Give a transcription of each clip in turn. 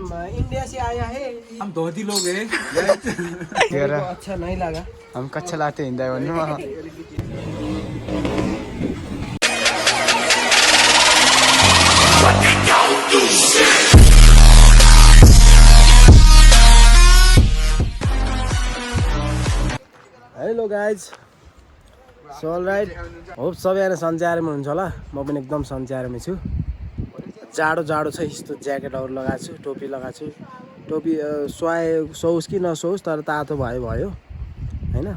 India से आया है। हम धोती लोग हैं। मेरे को अच्छा नहीं लगा। हम कच्चा लाते हिँड्दा भन्नु hello guys, so all right, hope सबैजना सन्चै हुनुहुन्छ होला। म पनि एकदम सन्चै छु। जाडो जाडो छ, यस्तो ज्याकेटहरू लगाएको छु, टोपी लगाएको छु। टोपी सोहोस् कि नसोहोस् तर तातो भयो होइन।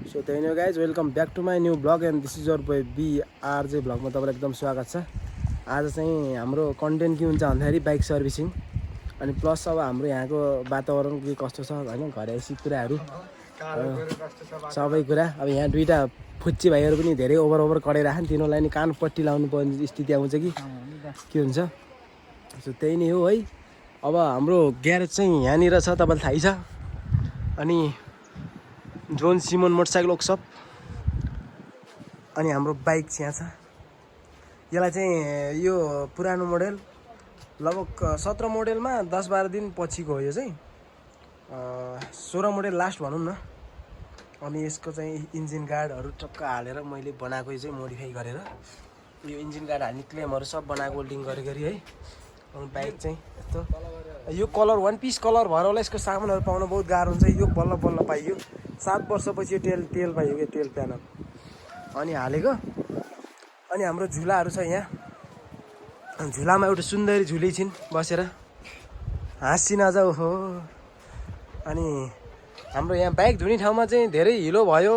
सो त्यही नै guys, welcome back to my new blog and this is your boy BRJ ब्लगमा तपाईँलाई एकदम स्वागत छ। आज चाहिँ हाम्रो कन्टेन्ट के हुन्छ भन्दाखेरि बाइक सर्भिसिङ अनि प्लस अब हाम्रो यहाँको वातावरण के कस्तो छ होइन, घरैसी कुराहरू सबै कुरा। अब यहाँ दुईवटा फुच्ची भाइहरू पनि धेरै ओभर कराइराख्छन्, तिनीहरूलाई नि कान पट्टी लाउनु पर्ने स्थिति आउँछ कि के हुन्छ। सो त्यही नै हो है। अब हाम्रो ग्यारेज चाहिँ यहाँनिर छ, तपाईँलाई थाहै छ। अनि जोन सिमोन मोटरसाइकल वर्कसप अनि हाम्रो बाइक चाहिँ यहाँ छ। यसलाई चाहिँ यो पुरानो मोडल लगभग 17 मोडलमा 10-12 दिन पछिको हो। यो चाहिँ 16 मोडल लास्ट भनौँ न। अनि यसको चाहिँ इन्जिन गार्डहरू टक्क हालेर मैले बनाएको चाहिँ मोडिफाई गरेर यो इन्जिन गार्ड हाल्ने क्लेमहरू सब बनाएको वेल्डिङ गरी है। अनि बाइक चाहिँ यस्तो यो कलर वान पिस कलर भएर होला। यसको सामानहरू पाउन बहुत गाह्रो हुन्छ। यो बल्ल पाइयो, 7 वर्षपछि तेल पाइयो क्या, तेल प्यानल अनि हालेको। अनि हाम्रो झुलाहरू छ यहाँ। झुलामा एउटा सुन्दरी झुली छिन् बसेर हाँसिन आज हो। अनि हाम्रो यहाँ बाइक धुने ठाउँमा चाहिँ धेरै हिलो भयो।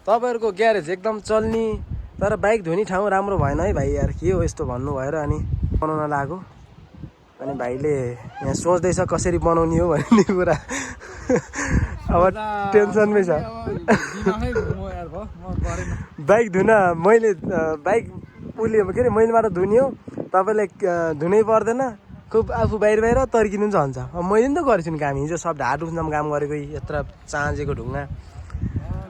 तपाईँहरूको ग्यारेज एकदम चल्ने, तर बाइक धुने ठाउँ राम्रो भएन है भाइ, यार के हो यस्तो भन्नुभयो र अनि बनाउन लाग्यो। अनि भाइले यहाँ सोच्दैछ कसरी बनाउने हो भन्ने कुरा। अब टेन्सनमै छ। बाइक धुन मैले बाइक उसले के अरे मैलेबाट धुने हो, तपाईँले धुनै पर्दैन, खुब आफू बाहिर तर्किनुहुन्छ भन्छ। अब मैले नि त गरेको छु नि काम, हिजो सब ढाड उठ्नमा काम गरेको, यत्र चाँजेको ढुङ्गा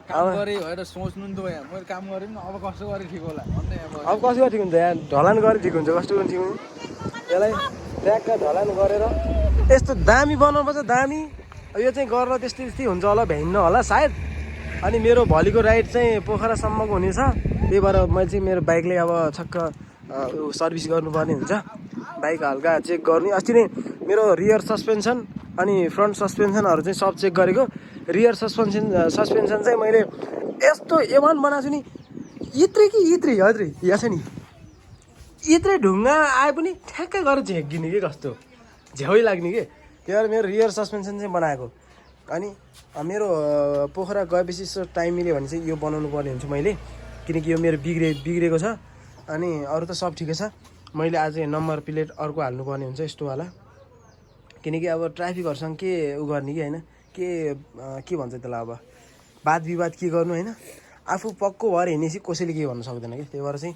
काम गरे भएर सोच्नु नि त यहाँ मैले काम गरेँ नि, अब कस्तो गरे ठिक होला भन्दै। अब कसो गरे ठिक हुन्छ, यहाँ ढलान गरे ठिक हुन्छ, कस्तो ठिक हुन्छ। यसलाई ट्र्याक्क ढलान गरेर यस्तो दामी बनाउनुपर्छ, दामी। यो चाहिँ गरेर त्यस्तै हुन्छ होला, भ्याइन्न होला सायद। अनि मेरो भोलिको राइड चाहिँ पोखरासम्मको हुनेछ, त्यही भएर मैले चाहिँ मेरो बाइकले अब छक्क सर्भिस गर्नुपर्ने हुन्छ। बाइक हल्का चेक गर्ने। अस्ति नै मेरो रियर सस्पेन्सन अनि फ्रन्ट सस्पेन्सनहरू चाहिँ सब चेक गरेको। रियर सस्पेन्सन चाहिँ मैले यस्तो A1 बनाएको छु नि, यत्रै हजुर यहाँ छ नि, यत्रै ढुङ्गा आए पनि ठ्याक्कै गरेर झेक्दिने कि कस्तो झ्याउै लाग्ने कि। त्यही भएर मेरो रियर सस्पेन्सन चाहिँ बनाएको। अनि मेरो पोखरा गएपछि यसो टाइम मिल्यो भने चाहिँ यो बनाउनु पर्ने हुन्छ मैले, किनकि यो मेरो बिग्रेको छ। अनि अरू त सब ठिकै छ। मैले आज नम्बर प्लेट अर्को हाल्नुपर्ने हुन्छ यस्तोवाला, किनकि अब ट्राफिकहरूसँग के उ गर्ने कि होइन, के भन्छ त्यसलाई, अब वाद विवाद के गर्नु होइन। आफू पक्को भएर हिँडेपछि कसैले के भन्नु सक्दैन कि। त्यही भएर चाहिँ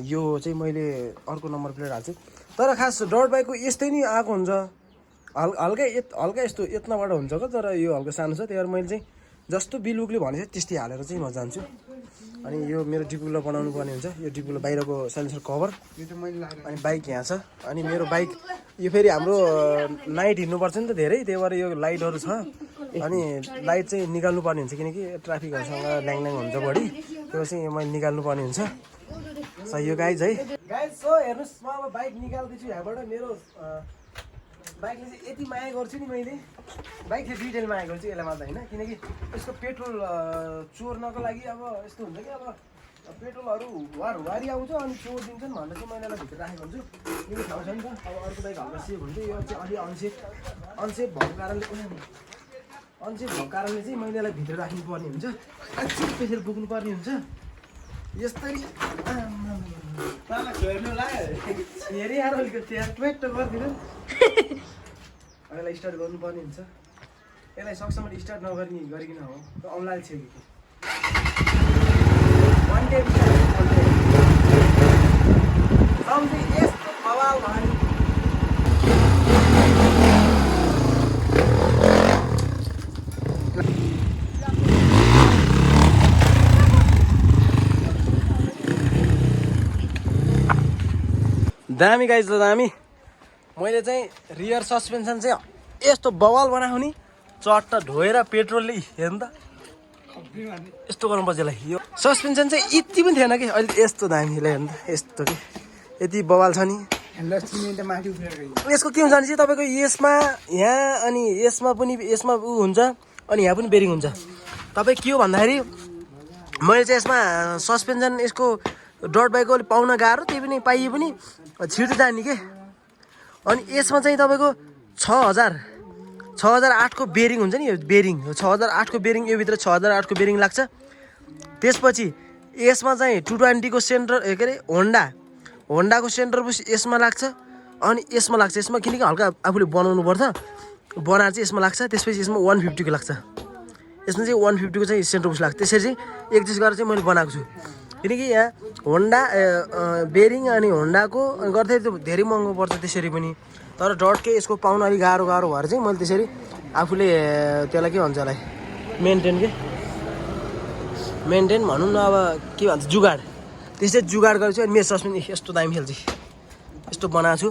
यो चाहिँ मैले अर्को नम्बर प्लेट हाल्छु। तर खास डट बाइकको यस्तै नै आएको हुन्छ, हल्का यस्तो यत्नबाट हुन्छ क्या, तर यो हल्का सानो छ। त्यही भएर मैले चाहिँ जस्तो बिलुकले भनेको त्यस्तै हालेर चाहिँ म जान्छु। अनि यो मेरो डिपुलो बनाउनु पर्ने हुन्छ, यो डिपुलो बाहिरको साइलेन्सर कभर। अनि बाइक यहाँ छ। अनि मेरो बाइक यो फेरि हाम्रो नाइट हिँड्नुपर्छ नि त धेरै, त्यही भएर यो लाइटहरू छ। अनि लाइट चाहिँ निकाल्नु पर्ने हुन्छ, किनकि ट्राफिकहरूसँग ल्याङ हुन्छ बढी, त्यो चाहिँ मैले निकाल्नु पर्ने हुन्छ। सही हो गाइज है। गाइज सो हेर्नुहोस्, म अब बाइक निकाल्दैछु यहाँबाट। मेरो बाइकले चाहिँ यति माया गर्छु नि मैले, बाइकले डिटेल माया गर्छु यसलाई मात्र होइन, किनकि यसको पेट्रोल चोर्नको लागि अब यस्तो हुन्छ कि अब पेट्रोलहरू वारी आउँछ अनि चोरिदिन्छन् भनेर चाहिँ मैले यसलाई भित्र राखेको हुन्छु। यो ठाउँ छ नि त। अब अर्को बाइक हल्का सेफ हुन्छ, यो चाहिँ अलि अनसेफ भएको कारणले चाहिँ मैले यसलाई भित्र राख्नुपर्ने हुन्छ, स्पेसल बोक्नुपर्ने हुन्छ यस्तरी। हेरी आएर अलिकति ट्वेट गरिदिनु। यसलाई स्टार्ट गर्नुपर्ने हुन्छ। यसलाई सक्सम्म स्टार्ट गरिकन हो औँलाल छ कि वान टाइम यस्तो बवाल भयो। दामी गाइज, दामी मैले चाहिँ रियर सस्पेन्सन चाहिँ यस्तो बवाल बनाएको नि चट्ट ढोएर पेट्रोलले हेर्नु त यस्तो गर्नुपर्छ यसलाई यो सस्पेन्सन चाहिँ यति पनि थिएन कि अहिले यस्तो दामीले हेर्नु त यस्तो कि यति बवाल छ नि यसको के हुन्छ भने चाहिँ तपाईँको यसमा यहाँ अनि यसमा ऊ हुन्छ अनि यहाँ पनि बेरिङ हुन्छ तपाईँ के हो भन्दाखेरि मैले चाहिँ यसमा सस्पेन्सन यसको डट बाइकको अलिक पाउन गाह्रो त्यही पनि पाइए पनि छिटो जाने के अनि यसमा चाहिँ तपाईँको 6008को बेरिङ हुन्छ नि यो बेरिङ 6008को बेरिङ यो भित्र 6008को बेरिङ लाग्छ त्यसपछि यसमा चाहिँ 220को सेन्टर के अरे होन्डाको सेन्टर यसमा लाग्छ अनि यसमा लाग्छ यसमा किनकि हल्का आफूले बनाउनु पर्छ बनाएर चाहिँ यसमा लाग्छ त्यसपछि यसमा 150को लाग्छ यसमा चाहिँ 150को चाहिँ सेन्टर बुस लाग्छ त्यसरी चाहिँ एडजस्ट गरेर चाहिँ मैले बनाएको छु किनकि यहाँ होन्डा बेरिङ अनि होन्डाको गर्दाखेरि त्यो धेरै महँगो पर्छ त्यसरी पनि तर डटकै यसको पाउन अलिक गाह्रो भएर चाहिँ मैले त्यसरी आफूले त्यसलाई के भन्छ होला मेन्टेन भनौँ न अब के भन्छ जुगाड त्यसै जुगाड गरेर चाहिँ अनि मेरो सस्पेन्सन यस्तो दामी खेल्छ यस्तो बनाएको छु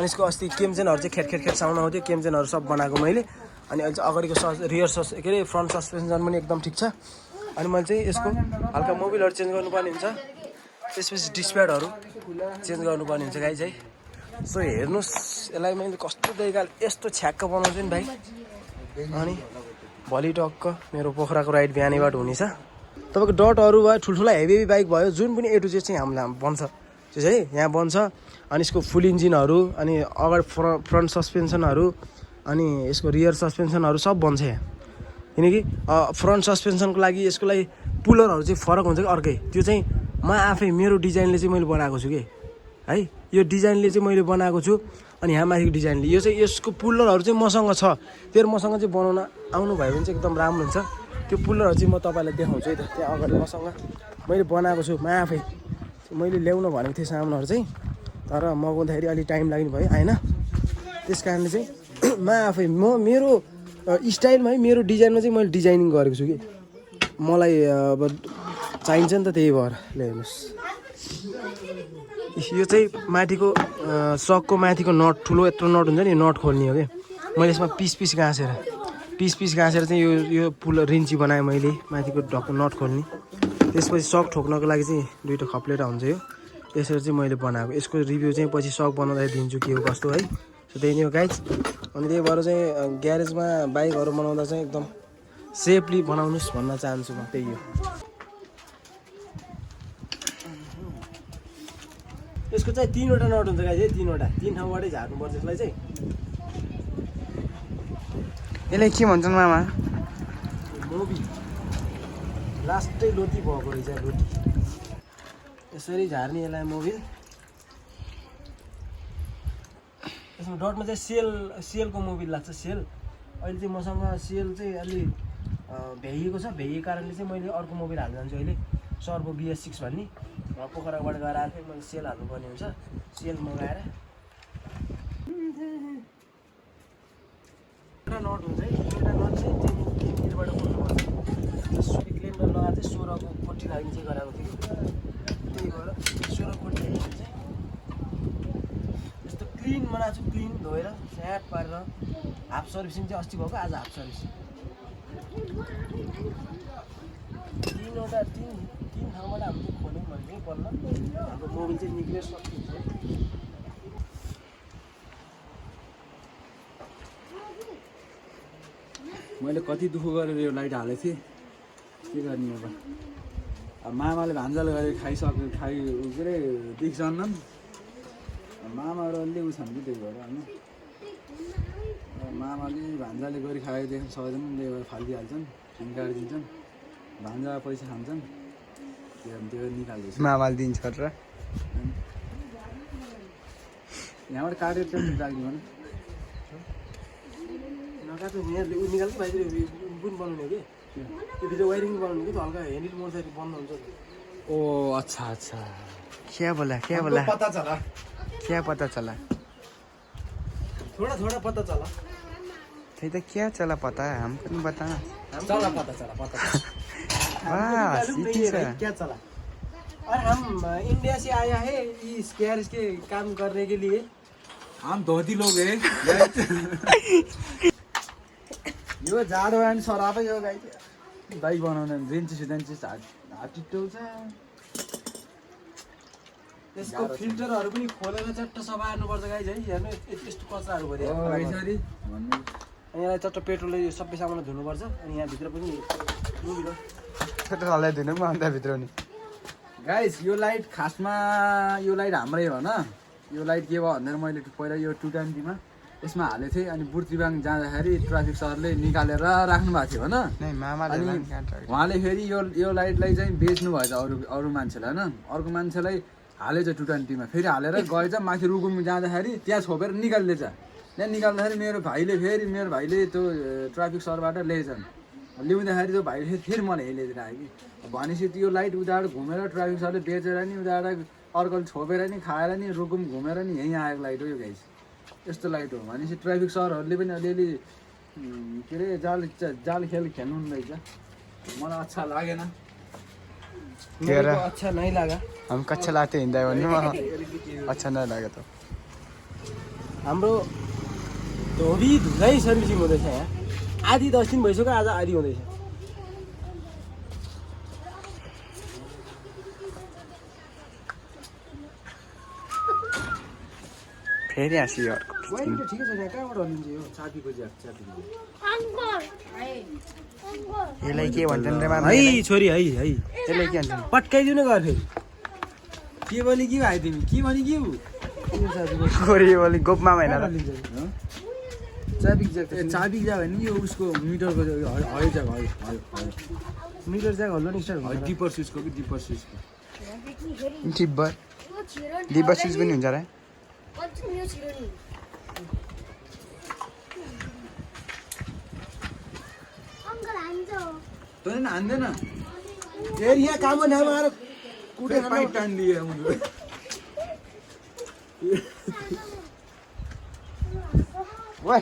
अनि यसको अस्ति केमचेनहरू चाहिँ खेट साउन्ड आउँथ्यो केमचेनहरू सब बनाएको मैले अनि अहिले चाहिँ अगाडिको रियर के अरे फ्रन्ट सस्पेन्सन पनि एकदम ठिक छ अनि मैले चाहिँ यसको हल्का मोबिलहरू चेन्ज गर्नुपर्ने हुन्छ त्यसपछि डिस्प्याडहरू चेन्ज गर्नुपर्ने हुन्छ गाई चाहिँ सो हेर्नुहोस् यसलाई मैले कस्तो तरिकाले यस्तो छ्याक्क बनाउँछु नि भाइ अनि भोलि टक्क मेरो पोखराको राइड बिहानैबाट हुनेछ तपाईँको डटहरू भयो ठुल्ठुला हेभी बाइक भयो जुन पनि A to Z चाहिँ हामीलाई बन्छ त्यो चाहिँ यहाँ बन्छ अनि यसको फुल इन्जिनहरू अनि अगाडि फ्रन्ट सस्पेन्सनहरू अनि यसको रियर सस्पेन्सनहरू सब बन्छ यहाँ किनकि फ्रन्ट सस्पेन्सनको लागि यसको लागि पुलरहरू चाहिँ फरक हुन्छ कि अर्कै त्यो चाहिँ म आफै मेरो डिजाइनले चाहिँ मैले बनाएको छु कि है यो डिजाइनले चाहिँ मैले बनाएको छु अनि यहाँ माथिको डिजाइनले यो चाहिँ यसको पुलरहरू चाहिँ मसँग छ त्यो मसँग चाहिँ बनाउन आउनुभयो भने चाहिँ एकदम राम्रो हुन्छ त्यो पुलरहरू चाहिँ म तपाईँलाई देखाउँछु है त त्यहाँ अगाडि मसँग मैले बनाएको छु म आफै मैले ल्याउन भनेको थिएँ सामानहरू चाहिँ तर मगाउँदाखेरि अलिक टाइम लाग्ने भयो होइन त्यस कारणले चाहिँ म आफै मेरो स्टाइलमा है मेरो डिजाइनमा चाहिँ मैले डिजाइनिङ गरेको छु कि मलाई अब चाहिन्छ नि त त्यही भएर ल्याउनुहोस् यो चाहिँ माथिको सकको माथिको नट ठुलो यत्रो नट हुन्छ नि नट खोल्ने हो कि मैले यसमा पिस घाँसेर चाहिँ यो पुल रिन्ची बनाएँ मैले माथिको ढक्को नट खोल्ने त्यसपछि सक ठोक्नको लागि चाहिँ दुईवटा खप्लेटा हुन्छ यो त्यसरी चाहिँ मैले बनाएको यसको रिभ्यू चाहिँ पछि सक बनाउँदाखेरि दिन्छु के हो कस्तो है सो त्यही नै हो गाइज अनि त्यही भएर चाहिँ ग्यारेजमा बाइकहरू बनाउँदा चाहिँ एकदम सेफली बनाउनुहोस् भन्न चाहन्छु म त्यही हो यसको चाहिँ 3वटा नट हुन्छ गाइज है 3 ठाउँबाटै झार्नुपर्छ यसलाई चाहिँ यसलाई के भन्छन् मामा मोबिल लास्टै लोटी भएको रहेछ लोटी यसरी झार्ने यसलाई मोबिल यसमा डटमा चाहिँ सेलको मोबिल लाग्छ सेल अहिले चाहिँ मसँग सेल चाहिँ अलि भ्याइएको छ भ्याइएको कारणले चाहिँ मैले अर्को मोबिल हाल्न जान्छु अहिले सर्बो BS6 भन्ने पोखराबाट गएर आफै मैले सेल हाल्नुपर्ने हुन्छ सेल मगाएर एउटा नट हुन्छ है एउटा नट चाहिँ टेनिरबाट खोल्नुपर्छ ग्लेन्डर लगाएर चाहिँ 16को कोठी लाग्ने चाहिँ गराएको थियो त्यही भएर 16 कोठी चाहिँ यस्तो क्लिन बनाएको छु क्लिन धोएर स्याट पारेर हाफ सर्भिसिङ चाहिँ अस्ति भएको आज हाफ सर्भिसिङ तीन ठाउँबाट हामीले खोल्यौँ भने चाहिँ बल्ल हाम्रो मोबिल चाहिँ निक्लेर सकिन्छ मैले कति दुःख गरेर यो लाइट हालेको थिएँ के गर्ने अब मामाले भान्जाले गरेर के अरे दिक्छन् मामाहरू अलि उछन् कि त्यही भएर होइन मामाले भान्जाले गरी खाएदेखि सबैजना त्यही भएर फालिदिइहाल्छन् काटिदिन्छन् भान्जा पैसा खान्छन् त्यो निकाल्दैछ मामाले दिन्छ र यहाँबाट काटेर चाहिँ राखिदिनु भने नकाट्नु निकाल्नु भाइ पनि बनाउने कि त्यो भित्र वायरिङ बनाउनु कि हल्का हेन्डल मोड्दाखेरि बन्द हुन्छ ओ अच्छा क्या बोला क्या पता चला थोड़ा पता चला थे तो क्या चला पता है हमको नहीं बताना चला पता बस इतनी सा क्या चला और हम इंडिया से आया है इस गैरेज के काम करने के लिए हम धोती लोग है यो जाडो आयो भने सरापै हो गाई बाइक बनाउने रेन्चेस हात टिटाउँछ त्यसको फिल्टरहरू पनि खोलेर चट्ट सफा गर्नुपर्छ गाइज है हेर्नु यस्तो कचराहरू भरियो यसरी भन्नु यहाँ चट्ट पेट्रोलले यो सबै सामान धुनुपर्छ अनि यहाँभित्र पनि पेट्रोललाई दिनु पनि अन्त भित्र नि गाइस यो लाइट खासमा यो लाइट हाम्रै हो न यो लाइट के भयो भनेर मैले पहिला यो 220 यसमा हालेको थिएँ अनि बुर्तिबाङ जाँदाखेरि ट्राफिक सरले निकालेर राख्नु भएको थियो होइन अनि उहाँले फेरि यो लाइटलाई चाहिँ बेच्नु भएछ अरू मान्छेलाई होइन अर्को मान्छेलाई हालेछ 220 फेरि हालेर गएछ माथि रुकुम जाँदाखेरि त्यहाँ छोपेर निकालिदिएछ त्यहाँ निकाल्दाखेरि मेरो भाइले त्यो ट्राफिक सरबाट ल्याएछन् ल्याउँदाखेरि त्यो भाइले फेरि मलाई ल्याएर आयो कि भनेपछि त्यो लाइट उताबाट घुमेर ट्राफिक सरले बेचेर नि उताबाट अर्कोले छोपेर नि खाएर नि रुकुम घुमेर नि यहीँ आएको लाइट हो यो गाइस यस्तो लाइट हो भनेपछि ट्राफिक सरहरूले पनि अलिअलि के अरे जाल खेल खेल्नु रहेछ मलाई अच्छा लागेन अच्छा नै लाग्यो हम कच्चा लाते हिँड्दा भन्नु अच्छा नै लाग्यो त हाम्रो धोबी धुलै सर्भिसिङ हुँदैछ यहाँ आधी 10 दिन भइसक्यो आज आधी हुँदैछ फेरि आसी यार ठिकै छ यहाँ कहाँबाट हल्लिन्छ यो चाबीको चाबीको यसलाई के भन्छन् रे मामा है छोरी है यसलाई के भन्छन् पट्काइदिउ न घर फेरि के भने के भाइ तिमी के भने के हो छोरी बोली गोपमा होइन र चाबी चाबी जा भने यो उसको मिटरको है जग्गा मिटर चाहिँ हल्लो नि स्टार्ट हुन्छ डिपर स्विचको कि डिपर स्विचको डिब्बा स्विच पनि हुन्छ र तैँले हान्दैन फेरि यहाँ काम नाम आएर कुठे पाइप टान्दिए ओए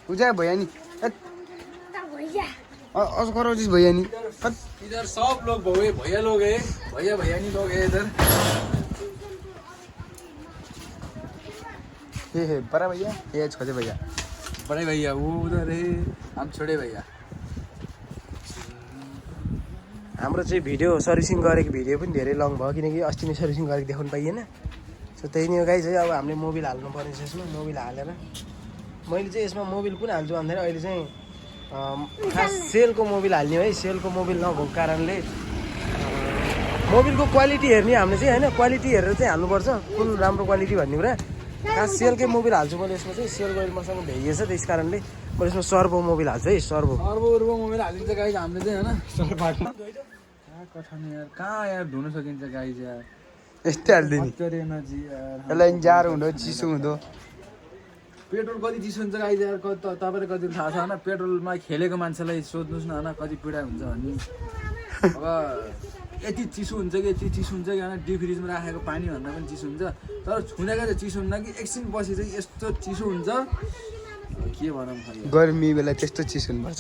पूजा भैया नि अस कराउँछिस् भैया नि इधर सब लोग भैया लोग है भैया नहीं लोग है इधर हे बड़ा भैया ये छोटे भैया बड़े भैया वो उधर है हम छोटे भैया हाम्रो चाहिँ भिडियो सर्भिसिङ गरेको भिडियो पनि धेरै लङ भयो किनकि अस्ति नै सर्भिसिङ गरेको देखाउनु पाइएन सो त्यही नै हो गाइस है अब हामीले मोबिल हाल्नु पर्ने छ यसमा मोबिल हालेर मैले चाहिँ यसमा मोबिल कुन हाल्छु भन्दाखेरि अहिले चाहिँ खास सेलको मोबिल हाल्ने है सेलको मोबिल नभएको कारणले मोबिलको क्वालिटी हेर्ने हामीले चाहिँ होइन क्वालिटी हेरेर चाहिँ हाल्नुपर्छ कुन राम्रो क्वालिटी भन्ने कुरा खास सेलकै मोबिल हाल्छु मैले यसमा चाहिँ सेलको अहिले मसँग भ्याइएछ त्यस कारणले मैले यसमा सर्बो मोबिल हाल्छु है सर्बो मोबिल हालिन्छ गाई हामीले चाहिँ होइन सर्फाटमा कठाने यार कहाँ यार धुन सकिन्छ गाई यार यस्तै हालिदिने यसलाई जाडो हुँदो चिसो हुँदो पेट्रोल कति चिसो हुन्छ गाई यार तपाईँलाई कति थाहा छ होइन पेट्रोलमा खेलेको मान्छेलाई सोध्नुहोस् न होइन कति पीडा हुन्छ भन्ने अब यति चिसो हुन्छ कि होइन डिप फ्रिजमा राखेको पानी भन्दा पनि चिसो हुन्छ तर छुँदाको चाहिँ चिसो हुन्न कि एकछिन पछि चाहिँ यस्तो चिसो हुन्छ के भनौँ खालि गर्मी बेला त्यस्तो चिसो हुनुपर्छ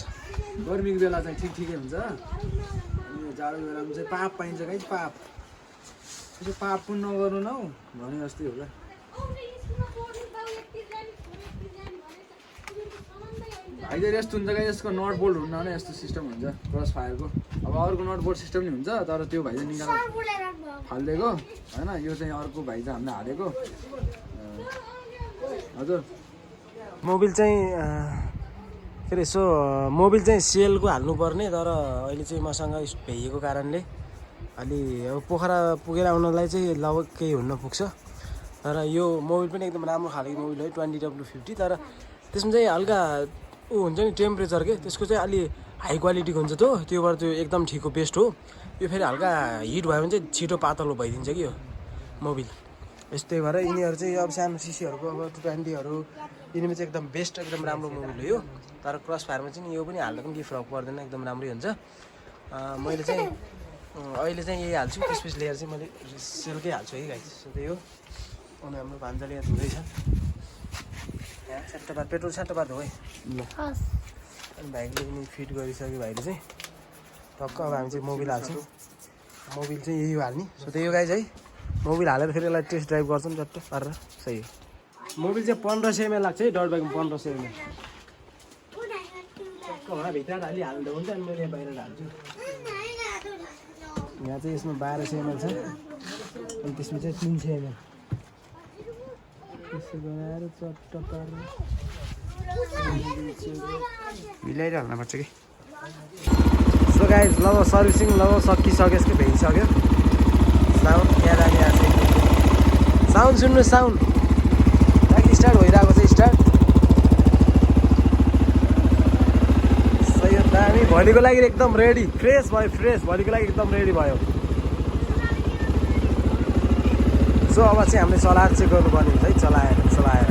गर्मीको बेला चाहिँ ठिकै हुन्छ अनि जाडो बेलामा चाहिँ पाप पाइन्छ गाई पाप त्यसो पाप पनि नगर्नु न हौ भने जस्तै होला भाइ चाहिँ यस्तो हुन्छ गाई यसको नट बोल्ट हुन्न भने यस्तो सिस्टम हुन्छ क्रस फायरको अब अर्को नट बोल्ट सिस्टम नि हुन्छ तर त्यो भाइ चाहिँ निकालेर फालिदिएको होइन यो चाहिँ अर्को भाइ चाहिँ हामीले हालेको हजुर मोबिल चाहिँ के अरे यसो मोबिल चाहिँ सेलको हाल्नुपर्ने तर अहिले चाहिँ मसँग भ्याइएको कारणले अलि अब पोखरा पुगेर आउनलाई चाहिँ लगभग केही हुन्न पुग्छ तर यो मोबिल पनि एकदम राम्रो खालको मोबिल है 20W50 तर त्यसमा चाहिँ हल्का ऊ हुन्छ नि टेम्परेचर के त्यसको चाहिँ अलि हाई क्वालिटीको हुन्छ त्योबाट त्यो एकदम ठिकको बेस्ट हो यो फेरि हल्का हिट भयो भने चाहिँ छिटो पातलो भइदिन्छ कि यो मोबिल यस्तै भएर यिनीहरू चाहिँ अब सानो सिसीहरूको अब 220हरू यिनीमा चाहिँ एकदम बेस्ट एकदम राम्रो मोबिल हो यो तर क्रस फायरमा चाहिँ यो पनि हाल्दा पनि केही फरक पर्दैन एकदम राम्रै हुन्छ मैले चाहिँ अहिले चाहिँ यही हाल्छु त्यसपछि लिएर चाहिँ मैले सेलकै हाल्छु है गाइस त्यही हो अनि हाम्रो भान्जाले यहाँ धुँदैछ यहाँ छट्टबार पेट्रोल छट्टबार हो है ल अनि भाइले पनि फिट गरिसक्यो भाइले चाहिँ टक्क अब हामी चाहिँ मोबिल हाल्छौँ मोबिल चाहिँ यही हाल्ने सो त्यही हो गाइस है मोबिल हालेर फेरि यसलाई टेस्ट ड्राइभ गर्छौँ चट्ट पारेर सही हो मोबिल चाहिँ 1500 ml लाग्छ है डट बाइकमा 1500 ml भित्र हालि हाल्दा हुन्छ अनि मैले बाहिर हाल्छु यहाँ चाहिँ यसमा 1200 ml छ अनि त्यसमा चाहिँ 300 ml त्यसो गरेर चट्ट पारेर मिलाइहाल्नु पर्छ कि सो गाइज ल सर्भिसिङ ल सकिसक्यो यसको भइसक्यो साउन्ड यहाँ जाने आएको छ साउन्ड सुन्नु साउन्ड गाडी स्टार्ट भइरहेको छ स्टार्ट सही हो दामी भोलिको लागि एकदम रेडी फ्रेस भयो फ्रेस भोलिको लागि एकदम रेडी भयो सो अब चाहिँ हामीले चलाएर चेक गर्नुपर्ने हुन्छ है चलाएर